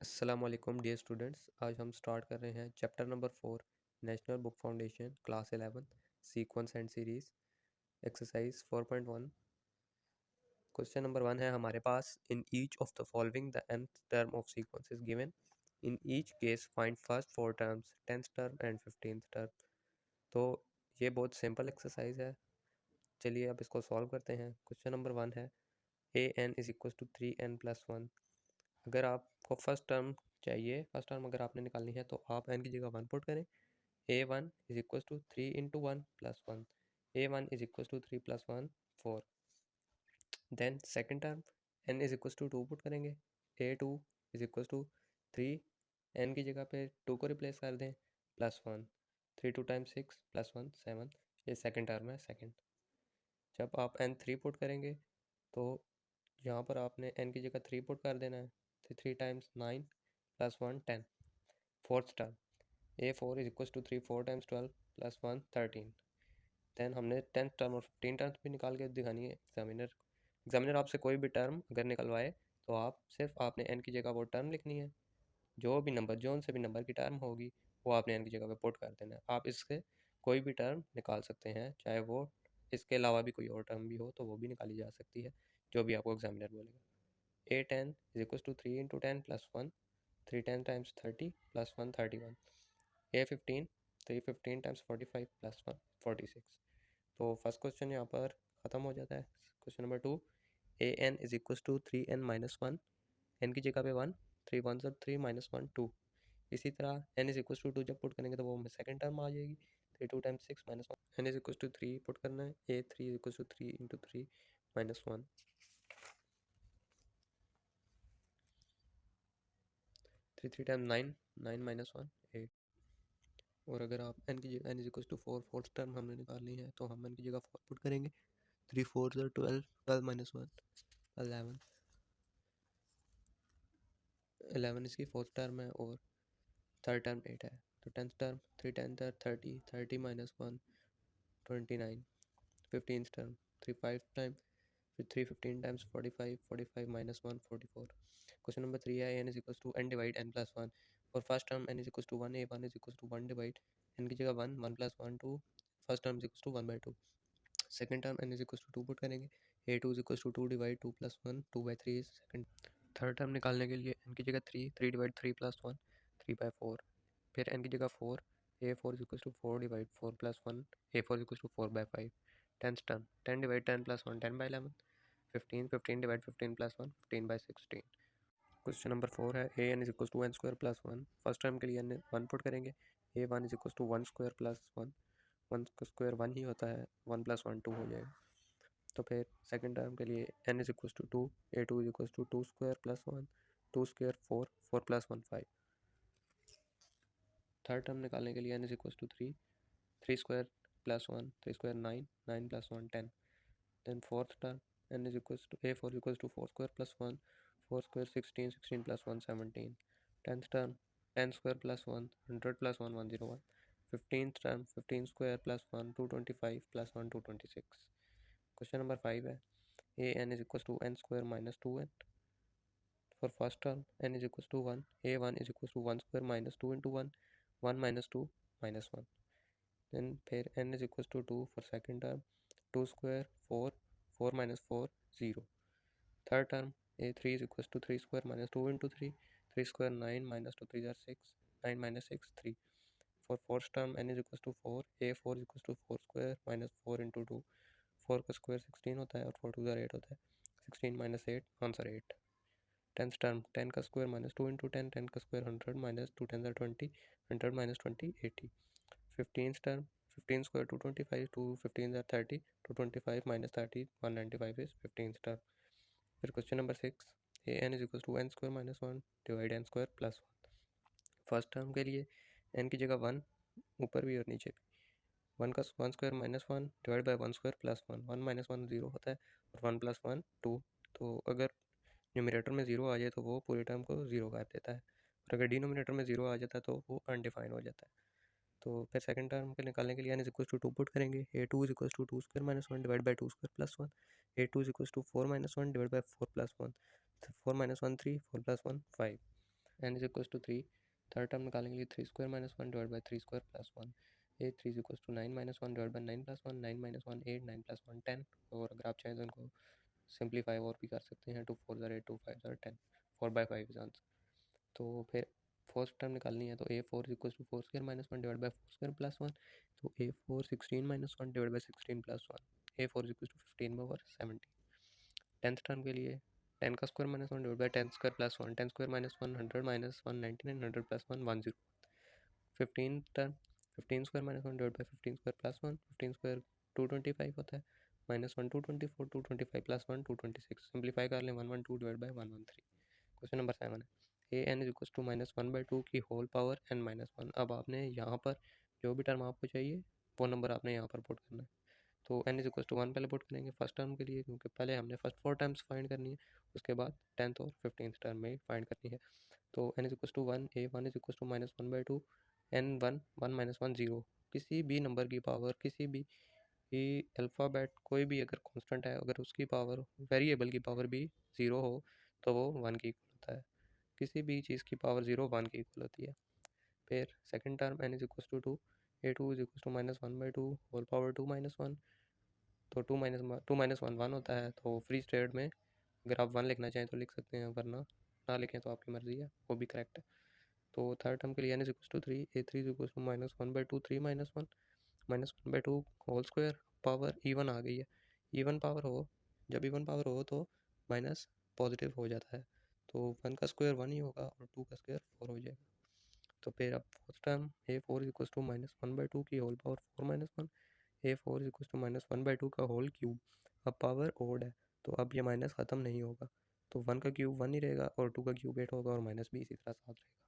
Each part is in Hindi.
अस्सलाम वालेकुम डियर स्टूडेंट्स। आज हम स्टार्ट कर रहे हैं chapter number 4 national book foundation class 11 sequence and series exercise 4.1। Question number 1 है हमारे पास। In each of the following the nth term of sequence is given. In each case find first 4 terms 10th term and 15th term. तो ये बहुत सिंपल एक्सरसाइज है। चलिए अब इसको सॉल्व करते हैं। क्वेश्चन नंबर 1 है an is equal to 3n+1। अगर आपको फर्स्ट टर्म चाहिए, फर्स्ट टर्म अगर आपने निकालनी है तो आप n की जगह 1 पुट करें। a1 is equal to 3 into 1+1। a1 is equal to 3+1 4। Then second term n is equal to 2 put करेंगे। a2 is equal to 3, n की जगह पे 2 को रिप्लेस कर दें, +1। 3 2 टाइम्स 6 +1 7। ये सेकेंड टर्म है सेकेंड। जब आप n 3 पुट करेंगे तो यहाँ पर आपने n की जगह 3 पुट कर देना है। 3 times 9 +1 10। Fourth term a4 is equal to 3 4 times 12 +1 13। Then हमने 10th टर्म और 15 टर्म भी निकाल के दिखानी है एग्जामिनर आपसे कोई भी टर्म अगर निकलवाए तो आप सिर्फ आपने n की जगह वो टर्म लिखनी है। जो से भी नंबर की टर्म होगी वो आपने n की जगह पे पुट कर देना है। आप इससे कोई भी टर्म निकाल सकते हैं, चाहे वो इसके अलावा भी कोई और टर्म भी हो तो वो भी निकाली जा सकती है, जो भी आपको एग्जामिनर बोलेगा। a10 is equal to 3 into 10 +1। 3 10 times 30 +1 31। a15 3 15 times 45 +1 46। तो फर्स्ट क्वेश्चन यहाँ पर ख़त्म हो जाता है। Question number 2, an is equal to 3n-1। n की जगह पे 1, 3 1 3 -1 2। इसी तरह n इज इक्वल टू 2 जब पुट करेंगे तो वो हमें सेकेंड टर्म आ जाएगी। 3 2 times 6 -1। n is equal to 3 put करना है। a3 is equal to 3 into 3 -1। 3 3 time 9 9 -1 8। और अगर आप n की जगह n is equal to 4 fourth term हमने निकालनी है तो हम n की जगह 4 पुट करेंगे। 3 4 12 12 -1 11। 11 इसकी फोर्थ टर्म है और थर्ड टर्म 8 है। तो tenth term 3 10 30 30 -1 29। 15th term 3 5 time फिर 3 15 टाइम्स 45 45 -1 44। क्वेश्चन नंबर 3 है n is equal to n divide n+1। और first term n is equal to 1 a1 is equal to 1 divide n की जगह 1 1 + 1 2। First term is equal to 1/2। Second term n is equal to 2 put करेंगे। a2 is equal to 2 divide 2 + 1 2/3 is second. Third term निकालने के लिए n की जगह 3 3 डिवाइड 3 + 1 3/4। फिर n की जगह 4 a4 is equal to 4 divide 4 + 1 a4 is equal to 4/5। Tenth term 10 divide 10 + 1 10/11। 15 15 divide 15 + 1 15/16। Question number 4 है an is equal to n² + 1। First term के लिए n 1 पुट करेंगे। a1 is equal to 1² + 1। 1² 1 ही होता है, 1 + 1 2 हो जाएगा। तो फिर सेकंड टर्म के लिए n is equal to 2 a2 is equal to 2² + 1 2² 4 4 + 1 5। Third term निकालने के लिए n is equal to 3 3² + 1 3² 9 9 + 1 10। Then fourth term n is equal to a4 equal to 4² + 1 4² 16 16 + 1 17। Tenth term 10² + 1 100 + 1 101। 15th term 15² + 1 225 + 1 226। Question number 5 है an is equals to n² - 2n। For first term n is equals to 1, a1 is equals to 1² - 2 into 1 1 - 2 -1। Then फिर n is equals to 2 for second term 2² 4 4 - 4 0। Third term a3 is equals to 3² - 2 into 3 3² 9 - 2 3 are 6 9 - 6 3। For fourth term n is equals to 4 a4 is equals to 4² - 4 into 2 4 का स्क्वायर 16 होता है और 4 2 8 होता है। 16 - 8 आंसर 8। टेंथ टर्म 10 का स्क्वायर -2 इंटू 10 10 का square 100 -2 10 20 100 - 20 80। 15th term 15 square 225 2 15 30 225 - 30 195 is 15th term. फिर question number 6 an is equal to n² - 1 divide n² + 1। First term के लिए n की जगह 1 ऊपर भी और नीचे भी 1 का 1² - 1 डिवाइड बाई 1² + 1 1 - 1 0 होता है और 1 + 1 2। तो अगर न्यूमरेटर में 0 आ जाए तो वो पूरे टर्म को 0 कर देता है, और अगर डिनोमिनेटर में 0 आ जाता है तो वो अनडिफाइंड हो जाता है। तो फिर सेकंड टर्म के निकालने के लिए n is equal to 2 put करेंगे। a2 is equal to 2² - 1 divide by 2² + 1 a2 is equal to 4 - 1 divide by 4 + 1 4 - 1 3 4 + 1 5। n is equal to 3, third term निकालने के लिए 3 square minus 1 divide by 3 square plus 1, a 3 is equal to 9 minus 1 divide by 9 plus 1, 9 minus 1 8, 9 plus 1 10। और अगर आप चाहें तो इनको सिंप्लीफाई और भी कर सकते हैं, 2 4 ज़र 8, 2 5 ज़र 10, 4/5 इज आंसर। तो फिर फर्स्ट टर्म निकालनी है, तो a 4 is equal to 4 square minus 1 divide by 4 square plus 1, तो a 4 16 minus 1 divide by 16 plus 1, a 4 is equal to 15/17। Tenth term के लिए 10 का square minus 1 divide by 10 square plus 1, 10 square minus 1 100 minus 1 99, 100 plus 1 10। 15 term 15 square minus 1 divide by 15 square plus 1, 15 square 225 होता है, माइनस 1 224, 225 प्लस 1 226, सिंप्लीफाई कर लें 112 डिवाइड बाई 113। क्वेश्चन नंबर 7 है, a n is equal to minus 1/2 की होल पावर n माइनस 1। अब आपने यहाँ पर जो भी टर्म आपको चाहिए वो नंबर आपने यहाँ पर पुट करना है। तो n इज इक्वल टू 1 पहले पुट करेंगे फर्स्ट टर्म के लिए, क्योंकि पहले हमने फर्स्ट 4 टर्म्स फाइंड करनी है, उसके बाद 10th और 15th टर्म में फाइंड करनी है। तो n is equal to 1, a 1 is equal to minus 1/2, n 1 1 minus 1 0, किसी भी नंबर की पावर, किसी भी अल्फ़ाबेट कोई भी अगर कांस्टेंट है, अगर उसकी पावर वेरिएबल की पावर भी 0 हो तो वो 1 के इक्वल होता है। किसी भी चीज़ की पावर 0 1 के इक्वल होती है। फिर second term n is equal to 2, a 2 is equal to minus 1/2 whole power 2 minus 1, तो 2 माइनस 1 1 होता है, तो फ्री स्टेट में अगर आप 1 लिखना चाहें तो लिख सकते हैं, वरना ना लिखें तो आपकी मर्ज़ी है, वो भी करेक्ट है। तो थर्ड टर्म के लिए n is equal to 3, a 3 is equal to minus 1/2 3 minus 1, minus 1/2 whole square, power even आ गई है। इवन पावर हो, जब इवन पावर हो तो माइनस पॉजिटिव हो जाता है, तो 1 का स्क्वायर 1 ही होगा और 2 का स्क्वायर 4 हो जाएगा। तो फिर अब first term a 4 is equal to minus 1/2 की whole power 4 minus 1, a 4 is equal to minus 1/2 का होल क्यूब। अब पावर ओड है तो अब ये माइनस ख़त्म नहीं होगा, तो 1 का क्यूब 1 ही रहेगा और 2 का क्यूब 8 होगा और माइनस भी इसी तरह साथ रहेगा।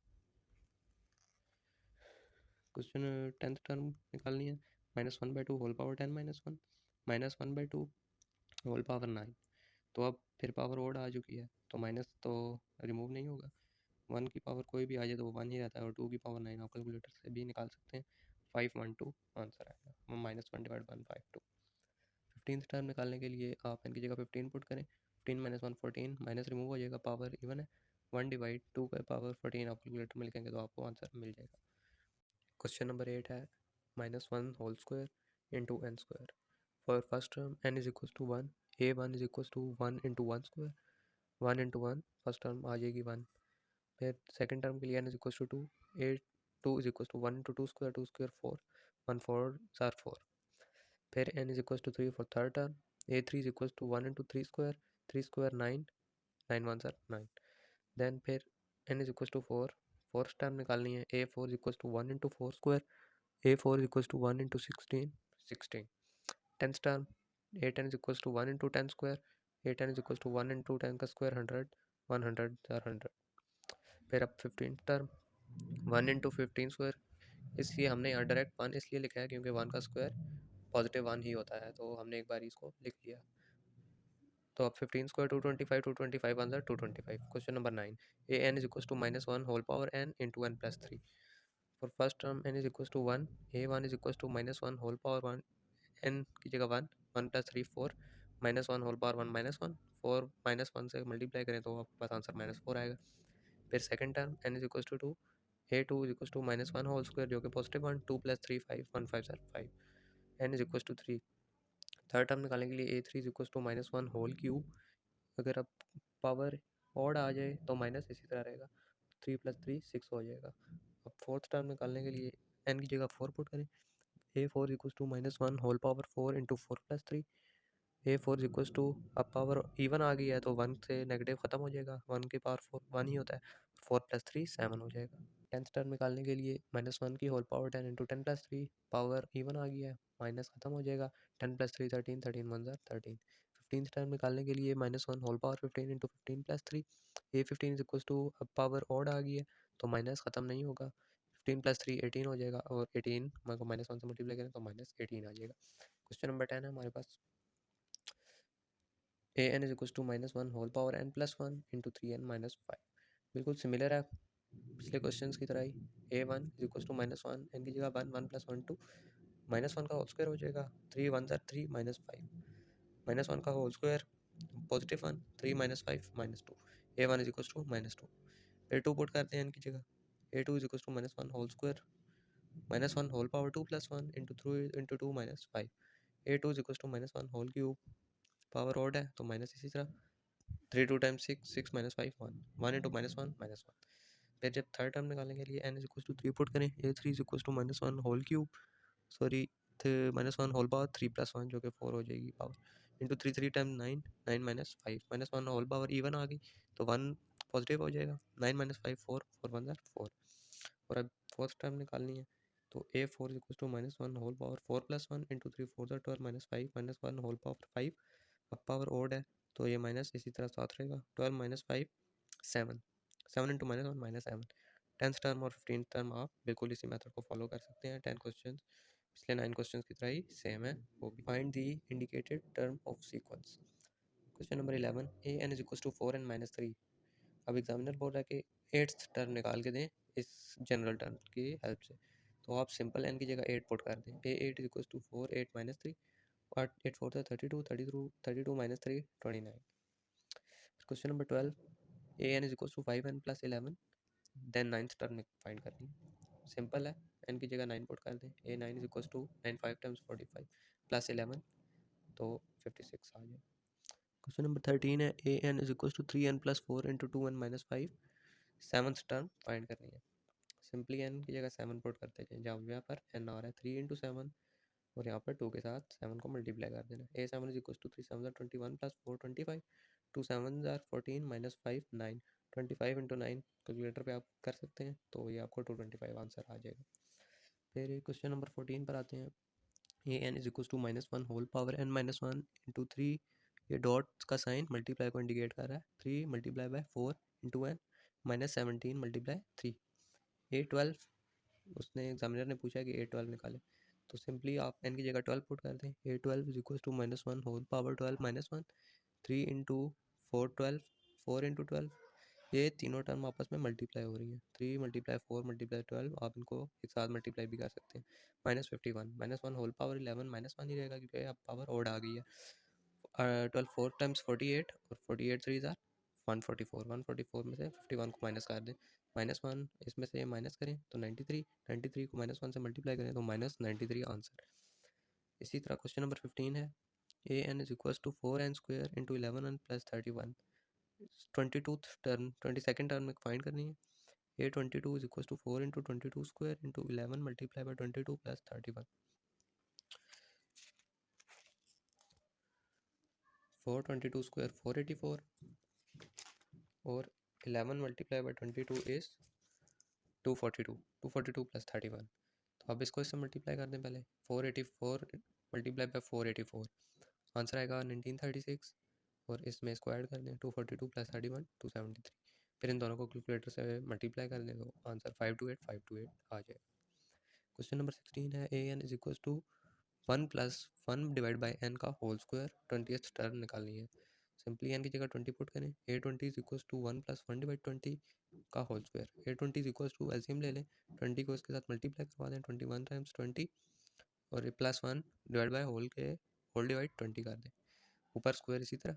क्वेश्चन 10th टर्म निकालनी है, minus 1/2 whole power 10 minus 1, minus 1/2 whole power 9। तो अब फिर पावर ओड आ चुकी है, तो माइनस तो रिमूव नहीं होगा, 1 की पावर कोई भी आ जाए तो वो 1 ही रहता है, और 2 की पावर 9 आप कैलकुलेटर से भी निकाल सकते हैं, 512 आंसर आएगा, माइनस 1 डिवाइड 152। 15th टर्म निकालने के लिए आप n की जगह 15 पुट करें, 15 माइनस 1 14, माइनस रिमूव हो जाएगा, पावर इवन है, 1 डिवाइड 2 का पावर 14 आप कैलकुलेटर में लिखेंगे तो आपको आंसर मिल जाएगा। क्वेश्चन नंबर 8 है, minus 1 whole square into n square. For first term n is equal to 1, a 1 is equal to 1 into 1 square, 1 into 1 first term आ जाएगी 1। फिर सेकंड टर्म के लिए n is equal to 2, a 2 is equal to 1 into 2 square, 2 square 4, 1 4 ज़ार 4। फिर n is equal to 3 for third term, A 3 is equal to 1 into 3 square, 3 square 9, 9 1 ज़ार 9। देन फिर n is equal to 4, fourth term निकालनी है, A 4 is equal to 1 into 4 square, A 4 is equals to 1 into 16, 16. 10th term, a 10 is equals to 1 into 10 square, a 10 is equals to 1 into 10 का square 100, 100 are 100. फिर अब 15th term, 1 into 15 square, इसलिए हमने यहाँ डायरेक्ट 1 इसलिए लिखा है क्योंकि 1 का स्क्वायर पॉजिटिव 1 ही होता है, तो हमने एक बार इसको लिख लिया। तो अब 15 square 225, 225 answer 225। Question number 9, a n is equals to minus 1 whole power n into n plus 3। For first term n is equals to 1, a 1 is equals to minus 1 whole power 1, n की जगह 1, 1 plus 3 4, minus 1 whole power 1 minus 1, 4 minus 1 से मल्टीप्लाई करें तो आपके पास आंसर माइनस 4 आएगा। फिर second term n is equals to 2, a 2 is equals to minus 1 whole square जो कि पॉजिटिव 1, 2 प्लस 3 5, 1 5 सर 5, n is equals to 3। Third term निकालने के लिए a 3 is equals to minus 1 whole cube, अगर अब पावर ऑड आ जाए तो माइनस इसी तरह रहेगा, 3 प्लस 3 6 हो जाएगा। अब फोर्थ टर्म निकालने के लिए n की जगह 4 पुट करें, a 4 equals to minus 1 whole power 4 into 4 plus 3, a 4 equals to, अब पावर इवन आ गई है तो 1 से नेगेटिव ख़त्म हो जाएगा, 1 की पावर 4 1 ही होता है, 4 प्लस 3 7 हो जाएगा। 10th टर्म निकालने के लिए माइनस 1 की whole power 10 into 10 plus 3, power even आ गया है, माइनस ख़त्म हो जाएगा, 10 प्लस 3 13, 13 1 13। 15th टर्म निकालने के लिए minus 1 whole power 15 into 15 plus 3, a 15 is equals to, अब पावर ऑड आ गई है तो माइनस ख़त्म नहीं होगा, 15 प्लस 3 18 हो जाएगा, और 18 को माइनस 1 से मल्टीप्लाई करें तो माइनस 18 आ जाएगा। क्वेश्चन नंबर 10 है हमारे पास, a n is equals to minus 1 whole power n plus 1 into 3n minus 5, बिल्कुल सिमिलर है पिछले क्वेश्चंस की तरह ही। A 1 is equals to minus 1, n की जगह 1 1 प्लस 1 2, माइनस 1 का होल स्क्वायर हो जाएगा, 3 1 ज़ार 3 माइनस 5, माइनस 1 का whole square positive 1, 3 minus 5 minus 2, a 1 is equals to minus 2। a2 put करते हैं इनकी जगह, a2 is equals to minus one whole square minus one whole power two plus one into three into two minus five, a2 is equals to minus one whole cube, power odd है तो माइनस इसी तरह, 3 2 times 6 6 minus 5 1 1 into minus one minus one. फिर जब थर्ड टर्म निकालने के लिए n is equals to 3 put करें, a3 is equals to minus one whole cube sorry minus one whole power 3 plus one जो कि 4 हो जाएगी power into 3 3 time 9 9 minus 5 minus one whole power even आ गई तो 1 पॉजिटिव हो जाएगा, 9 माइनस 5 4 4 1 ज़ार 4। और अब फोर्थ टर्म निकालनी है तो a4 is equals to minus one whole power 4 plus one into 3 4 ज़ार 12 minus 5 minus one whole power 5, अब पावर ओड है तो ये माइनस इसी तरह साथ रहेगा, 12 minus 5 7 7 into minus one minus 7। 10th term और 15th टर्म आप बिल्कुल इसी मेथड को फॉलो कर सकते हैं, 10 क्वेश्चन पिछले 9 क्वेश्चन की तरह ही सेम है वो भी। Find the indicated term of sequence. Question number 11 a n is equal to 4n minus 3। अब एग्जामिनर बोल रहा है कि 8th टर्म निकाल के दें इस जनरल टर्म की हेल्प से, तो आप सिंपल n की जगह 8 पुट कर दें, a8 is equal to 4 8 minus 3 और 8 4 32 32 minus 3 29। Question number 12 a n is equal to 5n plus 11, then 9th term find करनी है, सिंपल है n की जगह 9 पुट कर दें, a9 is equal to 9 5 times 45 plus 11 तो 56 आ जाए। क्वेश्चन नंबर 13 है a n is equal to 3n plus 4 into 2n minus 5, 7th term find करनी है, सिंपली n की जगह 7 पुट करते हैं, जब यहाँ पर n आ रहा है 3 इंटू 7 और यहाँ पर 2 के साथ 7 को मल्टीप्लाई कर देना, a7 is equal to 3 7 21 plus 4 25 2 7 14 minus 5 9 25 into 9 calculator पे आप कर सकते हैं तो ये आपको 225 आंसर आ जाएगा। फिर क्वेश्चन नंबर 14 पर आते हैं, a n is equal to minus one whole power n minus one into 3, ये डॉट का साइन मल्टीप्लाई को इंडिकेट कर रहा है, 3 multiply by 4 into n minus 17 multiply 3, a12 उसने एग्जामिनर ने पूछा कि a12 निकाले तो सिंपली आप n की जगह 12 पुट कर दें, a12 is equal to minus one whole power 12 minus one 3 into 4 12 4 into 12, ये तीनों टर्म आपस में मल्टीप्लाई हो रही हैं, 3 मल्टीप्लाई 4 मल्टीप्लाई 12 आप इनको एक साथ मल्टीप्लाई भी कर सकते हैं, minus 51 minus one whole power 11 minus one ही रहेगा क्योंकि अब पावर ओड आ गई है, 12 4 टाइम्स 48 और 48 3 ज़ार 144 144 में से 51 को माइनस कर दें, माइनस वन इसमें से माइनस करें तो 93 93 को माइनस वन से मल्टीप्लाई करें तो माइनस 93 आंसर। इसी तरह क्वेश्चन नंबर 15 है a n is equal to 4n square into 11n plus 31, 22 term 22nd term में फाइंड करनी है, a22 is equals to 4 into 22 square into 11 multiplied by 22 plus 31, 422 square 484 और 11 multiplied by 22 is 242 242 plus 31, तो अब इसको इससे मल्टीप्लाई कर दें, पहले 484 मल्टीप्लाई बाय 484 आंसर आएगा 1936 और इसमें इसको ऐड कर दें 242 प्लस 31 273, फिर इन दोनों को कैलकुलेटर से मल्टीप्लाई कर दें तो आंसर 528 आ जाए। क्वेश्चन नंबर 16 है a n is equal to 1 plus 1 divide by n का होल स्क्वायर 20th टर्म निकालनी है, सिंपली एन की जगह 20 पुट करें, a20 is equal to 1 plus 1 divide 20 का whole square, a20 is equal to LCM ले लें, 20 को इसके साथ मल्टीप्लाई करवा दें 21 टाइम्स 20 और प्लस 1 डिवाइड बाई होल के होल डिवाइड 20 कर दें, ऊपर स्क्वायर इसी तरह,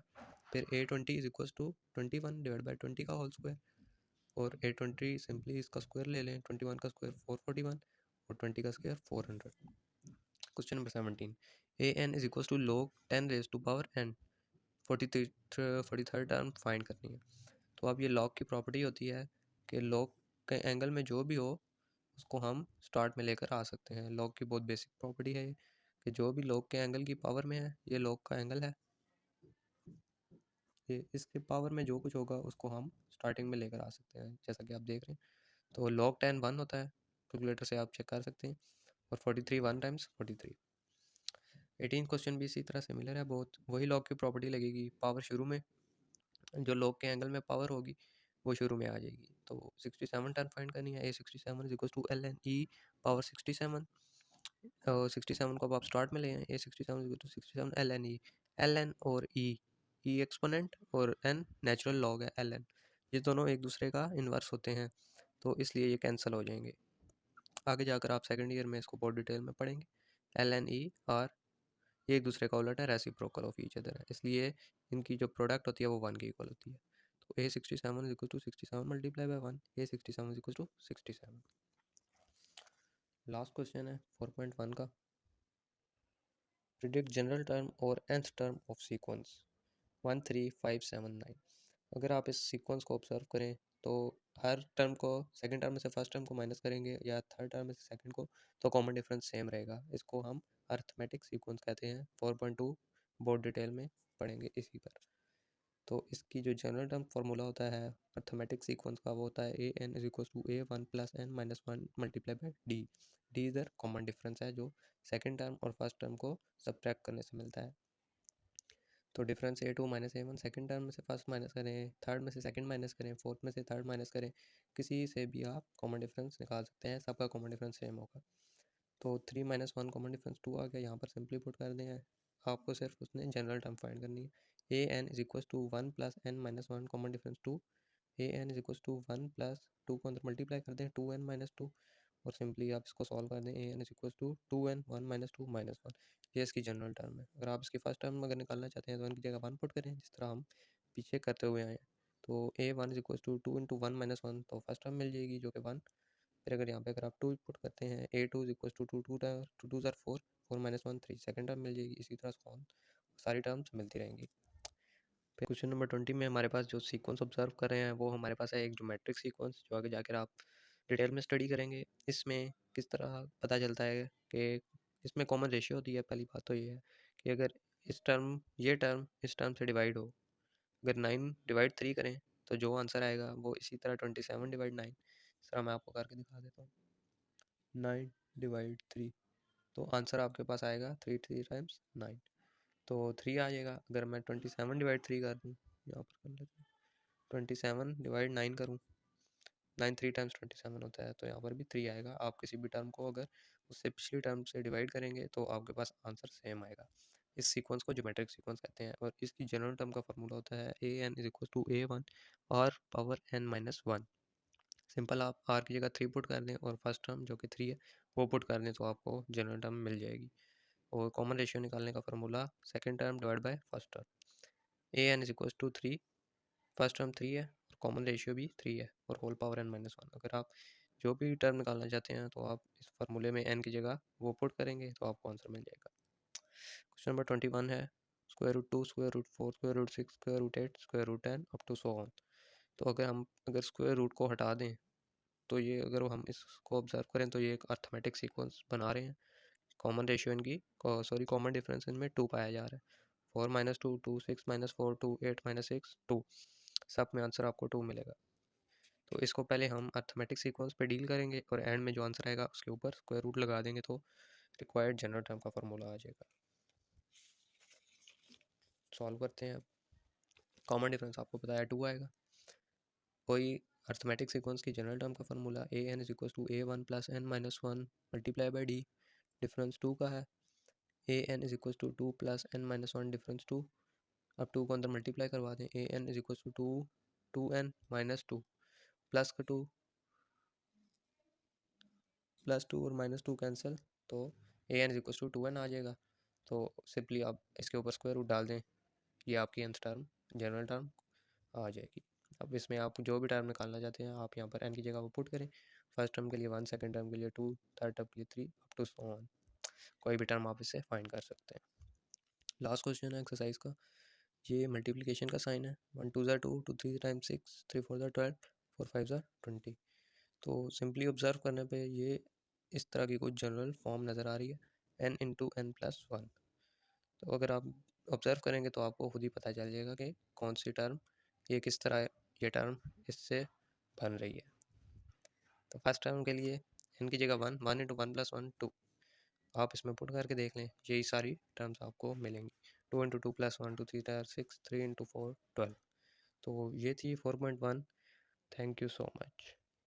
फिर a20 is equal to 21 divide by 20 का होल स्क्वायर और a20 सिंपली इसका स्क्वायर ले लें, 21 का स्क्वायर 441 और 20 का square 400। Question number 17 a n is equal to log 10 raise to power n, 43rd term find करनी है, तो अब ये log की प्रॉपर्टी होती है कि log के एंगल में जो भी हो उसको हम स्टार्ट में लेकर आ सकते हैं, log की बहुत बेसिक प्रॉपर्टी है कि जो भी log के एंगल की पावर में है ये log का एंगल है, ये इसके पावर में जो कुछ होगा उसको हम स्टार्टिंग में लेकर आ सकते हैं, जैसा कि आप देख रहे हैं, तो log 10 1 होता है, कैलकुलेटर से आप चेक कर सकते हैं, और 43 1 टाइम्स 43। 18 क्वेश्चन भी इसी तरह सिमिलर है, बहुत वही लॉग की प्रॉपर्टी लगेगी, पावर शुरू में जो लॉग के एंगल में पावर होगी वो शुरू में आ जाएगी, तो 67 टर्म फाइंड करनी है, a67 is equal to l n e power 67 और 67 को अब आप स्टार्ट में ले आए, a67 is equal to 67 l n और ई एक्सपोनेंट और एन नेचुरल लॉग है एल एन, ये दोनों एक दूसरे का इन्वर्स होते हैं तो इसलिए ये कैंसिल हो जाएंगे, आगे जाकर आप सेकंड ईयर में इसको बहुत डिटेल में पढ़ेंगे, एल एन ई आर ये एक दूसरे का उलट है, रेसिप्रोकल ऑफ ईच अदर है, इसलिए इनकी जो प्रोडक्ट होती है वो 1 की इक्वल होती है। तो A67 is equal to 67 multiply by 1, A67 is equal to 67। Last question है 4.1 का, प्रिडिक्ट जनरल टर्म और nth टर्म ऑफ सीक्वेंस 1 3 5 7 9। अगर आप इस सीक्वेंस को ऑब्जर्व करें तो हर टर्म को, सेकंड टर्म में से फर्स्ट टर्म को माइनस करेंगे या थर्ड टर्म में से सेकंड को, तो कॉमन डिफरेंस सेम रहेगा। इसको हम अर्थमेटिक सीक्वेंस कहते हैं। 4.2 बहुत डिटेल में पढ़ेंगे इसी पर। तो इसकी जो जनरल टर्म फार्मूला होता है अर्थमेटिक सीक्वेंस का, वो होता है a n is equal to a one plus n minus one multiply by d. D इधर कॉमन डिफरेंस है जो सेकंड टर्म और फर्स्ट टर्म को सब्ट्रैक्ट करने से मिलता है। तो difference a two minus a one, second term में से फर्स्ट माइनस करें, थर्ड में से सेकंड माइनस करें, फोर्थ में से थर्ड माइनस करें, किसी से भी आप कॉमन डिफरेंस निकाल सकते हैं, सबका कॉमन डिफरेंस सेम होगा। तो 3 माइनस वन कॉमन डिफरेंस 2 आ गया, यहाँ पर सिंपली पुट कर दें। आपको सिर्फ उसने जनरल टर्म फाइंड करनी है। A n is equal to 1 plus n minus one common difference 2, a n is equal to 1 plus 2 को अंदर मल्टीप्लाई कर दें 2 एन माइनस 2, और सिंपली आप इसको सॉल्व कर दें। A n is equal to 2n 1 minus 2 minus 1, ये इसकी जनरल टर्म है। अगर आप इसकी फर्स्ट टर्म अगर निकालना चाहते हैं तो इनकी जगह 1 पुट करें, जिस तरह हम पीछे करते हुए आए हैं। तो a one is equal to 2 into 1 minus 1, तो फर्स्ट टर्म मिल जाएगी जो कि 1। फिर अगर यहाँ पे अगर आप 2 पुट करते हैं, a two is equal to two two two two ज़ार 4, 4 माइनस 1 3, सेकेंड टर्म मिल जाएगी। इसी तरह सारी टर्म्स मिलती रहेंगी। फिर क्वेश्चन नंबर 20 में हमारे पास जो सीक्वेंस ऑब्जर्व कर रहे हैं वो हमारे पास है एक ज्योमेट्रिक सीक्वेंस, जो आगे जाकर आप डिटेल में स्टडी करेंगे। इसमें किस तरह पता चलता है कि इसमें कॉमन रेशियो होती है। पहली बात तो ये है कि अगर ये टर्म इस टर्म से डिवाइड हो, अगर 9 डिवाइड 3 करें तो जो आंसर आएगा वो इसी तरह 27 डिवाइड 9, इस तरह मैं आपको करके दिखा देता हूँ। 9 डिवाइड 3, तो आंसर आपके पास आएगा 3 3 टाइम्स 9, तो 3 आ जाएगा। अगर मैं 27 डिवाइड 3 कर दूँ, यहाँ पर कर लेते हैं 27 डिवाइड 9 करूँ, 9 3 टाइम्स 27 होता है, तो यहाँ पर भी 3 आएगा। आप किसी भी टर्म को अगर उससे पिछली टर्म से डिवाइड करेंगे तो आपके पास आंसर सेम आएगा। इस सीक्वेंस को ज्योमेट्रिक सीक्वेंस कहते हैं, और इसकी जनरल टर्म का फार्मूला होता है a n is equal to a one और power n minus one. Simple, आप आर की जगह 3 पुट कर दें और फर्स्ट टर्म जो कि 3 है वो पुट कर दें, तो आपको जनरल टर्म मिल जाएगी। और कॉमन रेशियो निकालने का formula second term divide by first term. A n is equal to 3, first term 3 है और कॉमन रेशियो भी 3 है, और whole power n minus one. अगर आप जो भी टर्म निकालना चाहते हैं तो आप इस फार्मूले में एन की जगह वो पुट करेंगे तो आपको आंसर मिल जाएगा। क्वेश्चन नंबर 21 है square root 2 square root 4 square root 6 square root 8 square root 10 up to so on. तो अगर स्क्वायर रूट को हटा दें तो ये, अगर हम इसको ऑब्जर्व करें तो ये एक अर्थमेटिक सीक्वेंस बना रहे हैं। कॉमन रेशियो इनकी, कॉमन डिफरेंस इनमें 2 पाया जा रहा है। 4 माइनस 2 2, 6 माइनस 4 2, 8 माइनस 6 2, सब में आंसर आपको 2 मिलेगा। तो इसको पहले हम अर्थमेटिक सीक्वेंस पे डील करेंगे और एंड में जो आंसर आएगा उसके ऊपर स्क्वायर रूट लगा देंगे तो रिक्वायर्ड जनरल टर्म का फार्मूला आ जाएगा। सॉल्व करते हैं। कॉमन डिफरेंस आपको पता है 2 आएगा। कोई अर्थमेटिक सीक्वेंस की जनरल टर्म का formula a n is equal to a one plus n minus one multiply by d. Difference 2 का है। A n is equal to 2 plus n minus one difference 2। अब 2 को अंदर मल्टीप्लाई करवा दें। A n is equal to 2 two n minus 2, plus का 2 प्लस 2 और माइनस 2 कैंसिल, तो a n is equal to 2n आ जाएगा। तो सिंपली आप इसके ऊपर स्क्वायर रूट डाल दें, ये आपकी nth टर्म जनरल टर्म आ जाएगी। अब इसमें आप जो भी टर्म निकालना चाहते हैं आप यहाँ पर n की जगह वो पुट करें। फर्स्ट टर्म के लिए 1, सेकंड टर्म के लिए 2, थर्ड टर्म के लिए 3 अप टू सो ऑन। कोई भी टर्म आप इससे फाइंड कर सकते हैं। लास्ट क्वेश्चन है एक्सरसाइज का। ये मल्टीप्लिकेशन का साइन है। 1 2 ज़ा 2, 2 3 टाइम्स 6, 3 4 ज़ा 12, 4 5 ज़ा 20। तो सिंपली ऑब्जर्व करने पे ये इस तरह की कुछ जनरल फॉर्म नज़र आ रही है, n into n plus one. तो अगर आप ऑब्जर्व करेंगे तो आपको खुद ही पता चल जाएगा कि कौन सी टर्म, ये किस तरह ये टर्म इससे बन रही है। तो फर्स्ट टर्म के लिए n की जगह 1, 1 इंटू वन प्लस वन 2, आप इसमें पुट करके देख लें, यही सारी टर्म्स आपको मिलेंगी। 2 into two plus one 2 3 6, 3 into 4 12। तो ये थी 4.1। Thank you so much.